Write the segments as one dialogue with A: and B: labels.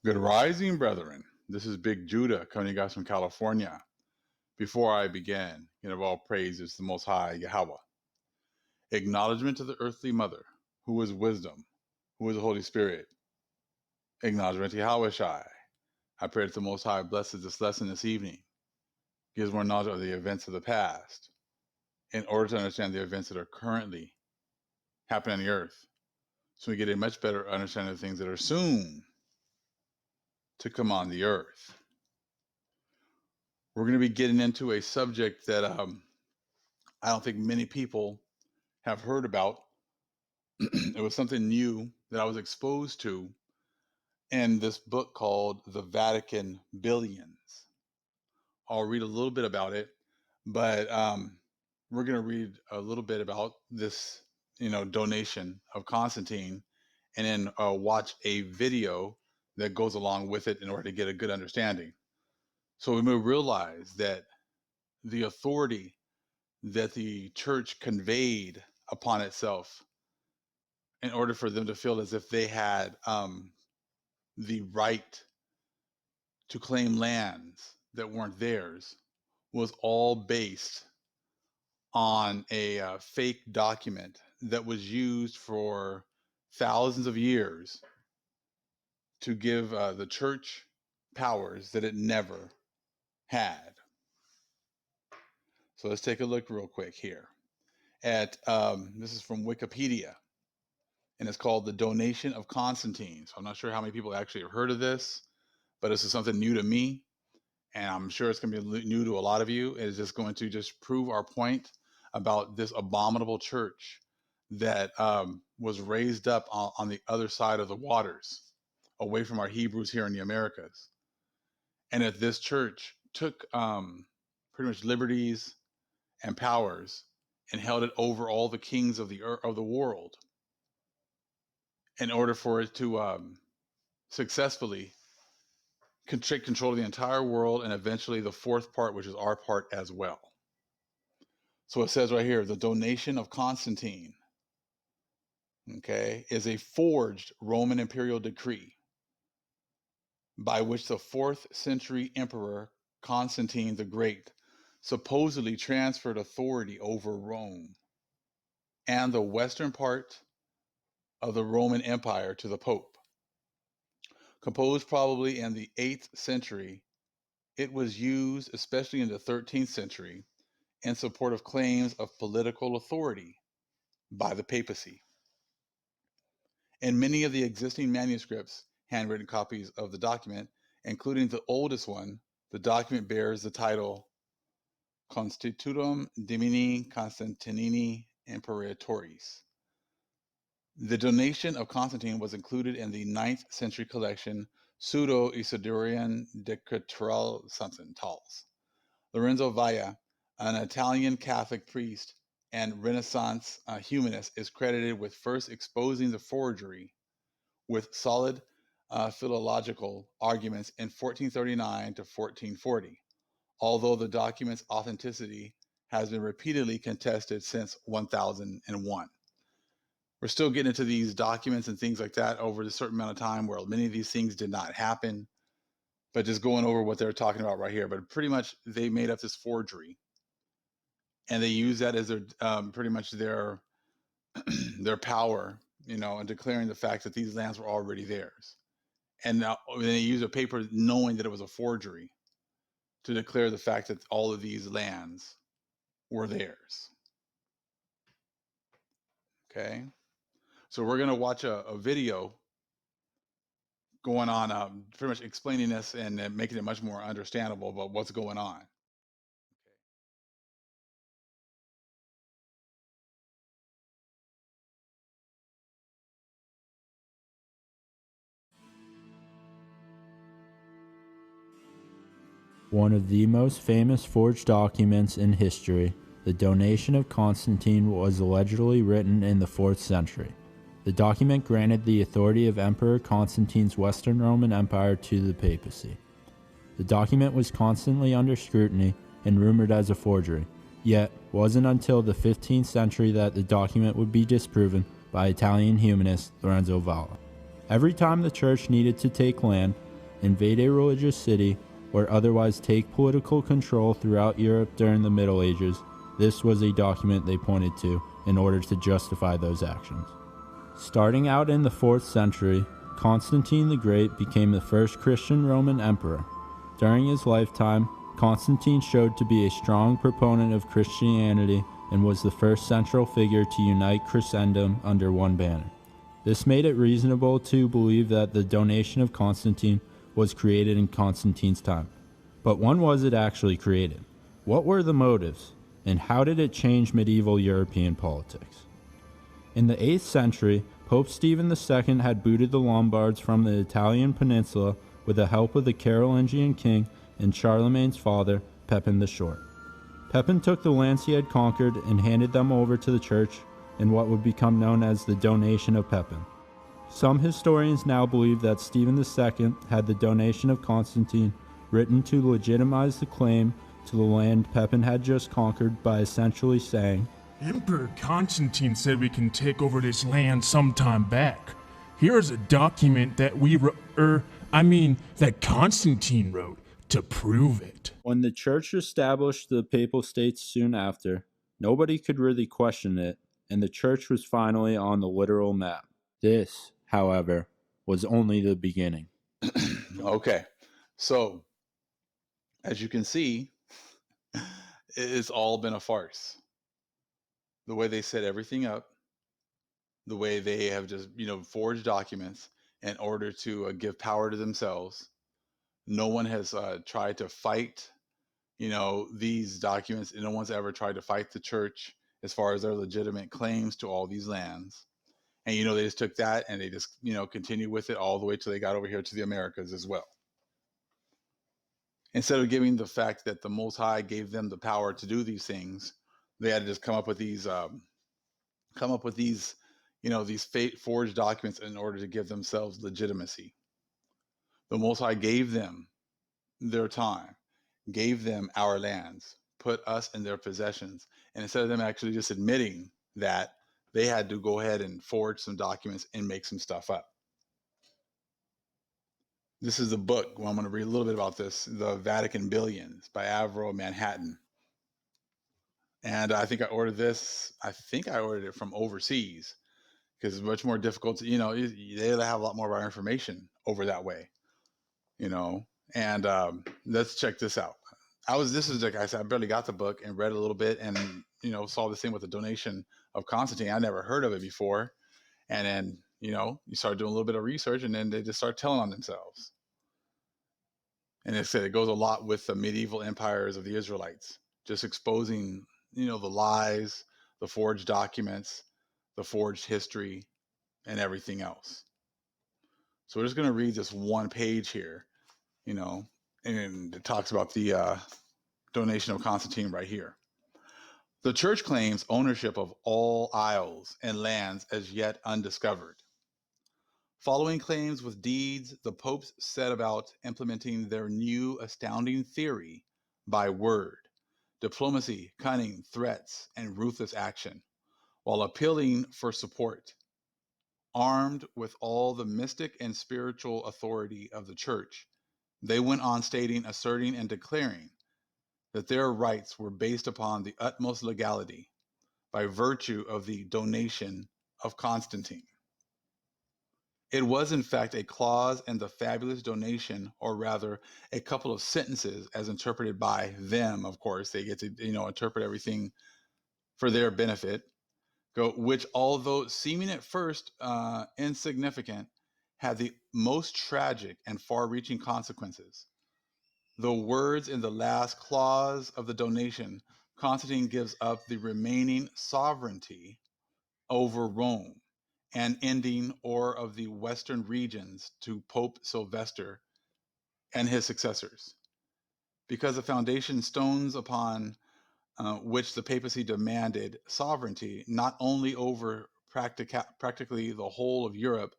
A: Good rising, brethren. This is Big Judah coming to you guys from California. Before I begin, give all praise is the Most High Yahweh. Acknowledgement to the earthly mother, who is wisdom, who is the Holy Spirit. Acknowledgement to Yahweh Shai. I pray that the Most High blesses this lesson this evening, gives more knowledge of the events of the past, in order to understand the events that are currently happening on the earth, so we get a much better understanding of things that are soon to come on the earth. We're going to be getting into a subject that I don't think many people have heard about. It was something new that I was exposed to in this book called The Vatican Billions. I'll read a little bit about it, but we're going to read a little bit about this, donation of Constantine, and then watch a video that goes along with it in order to get a good understanding. So we may realize that the authority that the church conveyed upon itself in order for them to feel as if they had the right to claim lands that weren't theirs was all based on a fake document that was used for thousands of years to give the church powers that it never had. So let's take a look real quick here at this is from Wikipedia, and it's called The Donation of Constantine. So I'm not sure how many people actually have heard of this, but this is something new to me, and I'm sure it's going to be new to a lot of you. It's just going to just prove our point about this abominable church that was raised up on the other side of the waters, away from our Hebrews here in the Americas. And that this church took pretty much liberties and powers and held it over all the kings of the world in order for it to successfully take control of the entire world, and eventually the fourth part, which is our part as well. So it says right here, the donation of Constantine, okay, is a forged Roman imperial decree by which the 4th century emperor Constantine the Great supposedly transferred authority over Rome and the western part of the Roman Empire to the Pope. Composed probably in the 8th century, it was used, especially in the 13th century, in support of claims of political authority by the papacy. In many of the existing manuscripts, handwritten copies of the document, including the oldest one, the document bears the title Constitutum Domini Constantini Imperatoris. The donation of Constantine was included in the 9th century collection Pseudo-Isidorian Decretral something tals. Lorenzo Valla, an Italian Catholic priest and Renaissance humanist, is credited with first exposing the forgery with solid philological arguments in 1439 to 1440, although the document's authenticity has been repeatedly contested since 1001. We're still getting into these documents and things like that over a certain amount of time where many of these things did not happen, but just going over what they're talking about right here. But pretty much they made up this forgery, and they use that as their pretty much their their power, in declaring the fact that these lands were already theirs. And now they use a paper knowing that it was a forgery to declare the fact that all of these lands were theirs. Okay, so we're going to watch a video going on, pretty much explaining this and making it much more understandable about what's going on.
B: One of the most famous forged documents in history, the Donation of Constantine, was allegedly written in the 4th century. The document granted the authority of Emperor Constantine's Western Roman Empire to the papacy. The document was constantly under scrutiny and rumored as a forgery, yet wasn't until the 15th century that the document would be disproven by Italian humanist Lorenzo Valla. Every time the church needed to take land, invade a religious city, or otherwise take political control throughout Europe during the Middle Ages, this was a document they pointed to in order to justify those actions. Starting out in the 4th century, Constantine the Great became the first Christian Roman emperor. During his lifetime, Constantine showed to be a strong proponent of Christianity and was the first central figure to unite Christendom under one banner. This made it reasonable to believe that the donation of Constantine was created in Constantine's time. But when was it actually created? What were the motives? And how did it change medieval European politics? In the 8th century, Pope Stephen II had booted the Lombards from the Italian peninsula with the help of the Carolingian king and Charlemagne's father, Pepin the Short. Pepin took the lands he had conquered and handed them over to the church in what would become known as the Donation of Pepin. Some historians now believe that Stephen II had the donation of Constantine written to legitimize the claim to the land Pepin had just conquered by essentially saying,
C: Emperor Constantine said we can take over this land sometime back. Here's a document that that Constantine wrote to prove it.
B: When the church established the papal states soon after, nobody could really question it, and the church was finally on the literal map. This, however, was only the beginning.
A: Okay, so as you can see, it's all been a farce. The way they set everything up, the way they have just, forged documents in order to give power to themselves. No one has tried to fight, these documents. No one's ever tried to fight the church as far as their legitimate claims to all these lands. And, they just took that and they just, continued with it all the way till they got over here to the Americas as well. Instead of giving the fact that the Most High gave them the power to do these things, they had to just come up with these, these forged documents in order to give themselves legitimacy. The Most High gave them their time, gave them our lands, put us in their possessions. And instead of them actually just admitting that, they had to go ahead and forge some documents and make some stuff up. This is a book. Well, I'm going to read a little bit about this, The Vatican Billions by Avro Manhattan. And I think I ordered it from overseas because it's much more difficult to, they have a lot more of our information over that way, and let's check this out. This is like I said, I barely got the book and read a little bit and, saw this thing with the donation of Constantine. I never heard of it before. And then, you start doing a little bit of research and then they just start telling on themselves. And it said it goes a lot with the medieval empires of the Israelites, just exposing, the lies, the forged documents, the forged history, and everything else. So we're just going to read this one page here, and it talks about the donation of Constantine right here. The church claims ownership of all isles and lands as yet undiscovered. Following claims with deeds, the popes set about implementing their new astounding theory by word, diplomacy, cunning, threats, and ruthless action, while appealing for support. Armed with all the mystic and spiritual authority of the church, they went on asserting, and declaring that their rights were based upon the utmost legality by virtue of the donation of Constantine. It was, in fact, a clause in the fabulous donation, or rather, a couple of sentences as interpreted by them. Of course, they get to, interpret everything for their benefit, which, although seeming at first insignificant, had the most tragic and far-reaching consequences. The words in the last clause of the donation, Constantine gives up the remaining sovereignty over Rome and ending or of the western regions to Pope Sylvester and his successors. Because the foundation stones upon which the papacy demanded sovereignty, not only over practically the whole of Europe,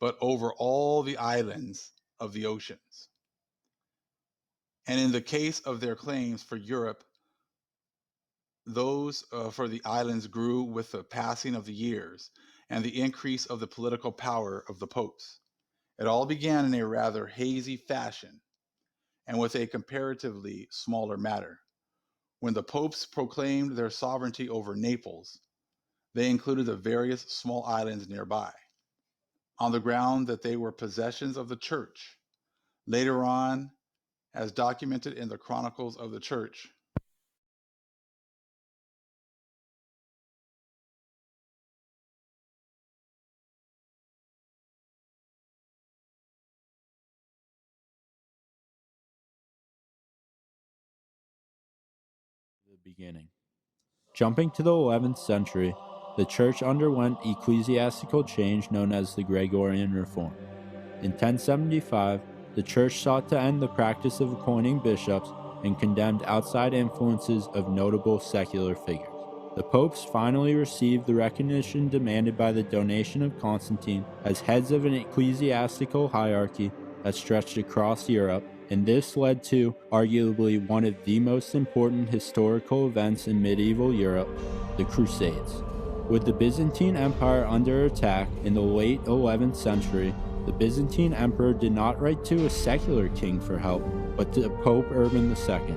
A: but over all the islands of the oceans. And in the case of their claims for Europe, those for the islands grew with the passing of the years and the increase of the political power of the popes. It all began in a rather hazy fashion and with a comparatively smaller matter. When the popes proclaimed their sovereignty over Naples, they included the various small islands nearby, on the ground that they were possessions of the church. Later on, as documented in the Chronicles of the Church,
B: The beginning. Jumping to the 11th century, the church underwent ecclesiastical change known as the Gregorian Reform. In 1075, the church sought to end the practice of appointing bishops and condemned outside influences of notable secular figures. The popes finally received the recognition demanded by the donation of Constantine as heads of an ecclesiastical hierarchy that stretched across Europe, and this led to arguably one of the most important historical events in medieval Europe, the Crusades. With the Byzantine Empire under attack in the late 11th century, the Byzantine emperor did not write to a secular king for help, but to Pope Urban II.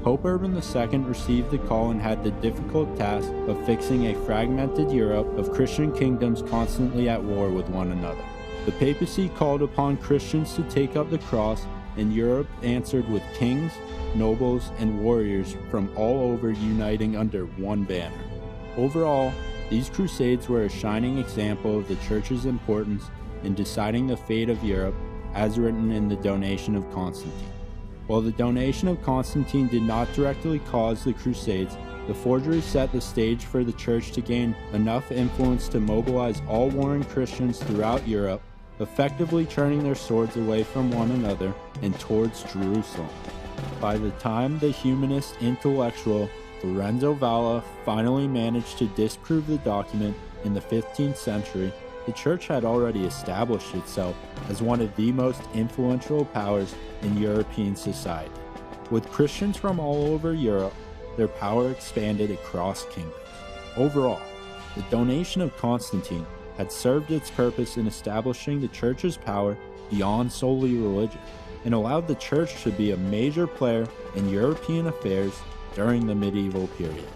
B: Pope Urban II received the call and had the difficult task of fixing a fragmented Europe of Christian kingdoms constantly at war with one another. The papacy called upon Christians to take up the cross, and Europe answered with kings, nobles, and warriors from all over uniting under one banner. Overall, these crusades were a shining example of the Church's importance in deciding the fate of Europe, as written in the donation of Constantine. While the donation of Constantine did not directly cause the Crusades, the forgery set the stage for the Church to gain enough influence to mobilize all warring Christians throughout Europe, effectively turning their swords away from one another and towards Jerusalem. By the time the humanist intellectual Lorenzo Valla finally managed to disprove the document in the 15th century, the Church had already established itself as one of the most influential powers in European society. With Christians from all over Europe, their power expanded across kingdoms. Overall, the donation of Constantine had served its purpose in establishing the Church's power beyond solely religion, and allowed the Church to be a major player in European affairs during the medieval period.